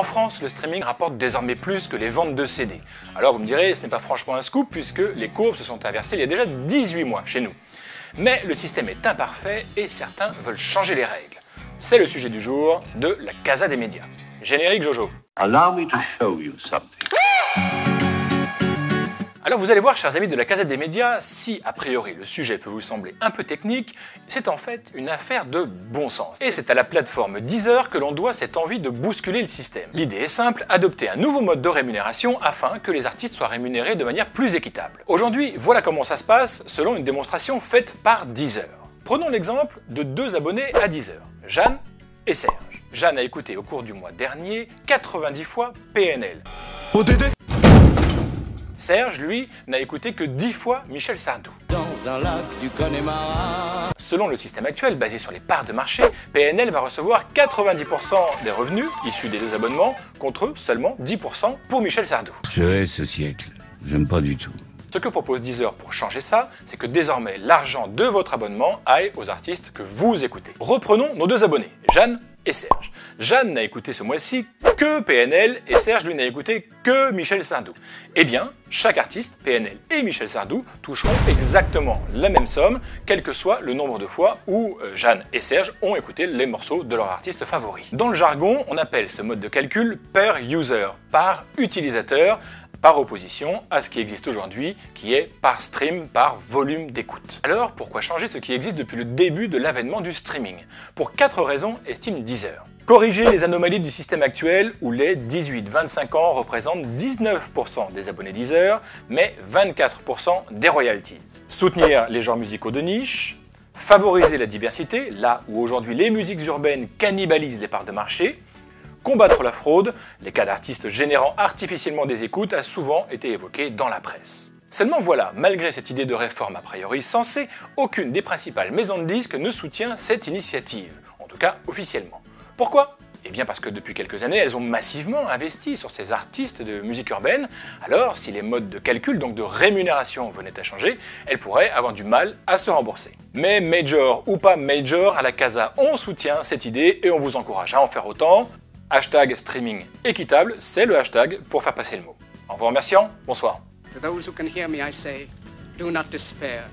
En France, le streaming rapporte désormais plus que les ventes de CD. Alors vous me direz, ce n'est pas franchement un scoop puisque les courbes se sont inversées il y a déjà 18 mois chez nous. Mais le système est imparfait et certains veulent changer les règles. C'est le sujet du jour de la Casa des médias. Générique Jojo. Allow me to show you something. Alors vous allez voir, chers amis de la Casa des médias, si a priori le sujet peut vous sembler un peu technique, c'est en fait une affaire de bon sens. Et c'est à la plateforme Deezer que l'on doit cette envie de bousculer le système. L'idée est simple, adopter un nouveau mode de rémunération afin que les artistes soient rémunérés de manière plus équitable. Aujourd'hui, voilà comment ça se passe selon une démonstration faite par Deezer. Prenons l'exemple de deux abonnés à Deezer, Jeanne et Serge. Jeanne a écouté au cours du mois dernier 90 fois PNL. Serge, lui, n'a écouté que 10 fois Michel Sardou. Dans un lac du Connemara. Selon le système actuel, basé sur les parts de marché, PNL va recevoir 90% des revenus issus des deux abonnements, contre seulement 10% pour Michel Sardou. Je hais ce siècle. J'aime pas du tout. Ce que propose Deezer pour changer ça, c'est que désormais l'argent de votre abonnement aille aux artistes que vous écoutez. Reprenons nos deux abonnés, Jeanne et Serge. Jeanne n'a écouté ce mois-ci que PNL et Serge, lui, n'a écouté que Michel Sardou. Eh bien, chaque artiste, PNL et Michel Sardou, toucheront exactement la même somme, quel que soit le nombre de fois où Jeanne et Serge ont écouté les morceaux de leur artiste favori. Dans le jargon, on appelle ce mode de calcul per user, par utilisateur, par opposition à ce qui existe aujourd'hui, qui est par stream, par volume d'écoute. Alors, pourquoi changer ce qui existe depuis le début de l'avènement du streaming? Pour 4 raisons, estime Deezer. Corriger les anomalies du système actuel où les 18-25 ans représentent 19% des abonnés Deezer, mais 24% des royalties. Soutenir les genres musicaux de niche. Favoriser la diversité, là où aujourd'hui les musiques urbaines cannibalisent les parts de marché. Combattre la fraude, les cas d'artistes générant artificiellement des écoutes a souvent été évoqué dans la presse. Seulement voilà, malgré cette idée de réforme a priori sensée, aucune des principales maisons de disques ne soutient cette initiative, en tout cas officiellement. Pourquoi ? Eh bien parce que depuis quelques années, elles ont massivement investi sur ces artistes de musique urbaine, alors si les modes de calcul, donc de rémunération, venaient à changer, elles pourraient avoir du mal à se rembourser. Mais major ou pas major, à la Casa, on soutient cette idée et on vous encourage à en faire autant. Hashtag streaming équitable, c'est le hashtag pour faire passer le mot. En vous remerciant, bonsoir. To those who can hear me, I say, do not despair.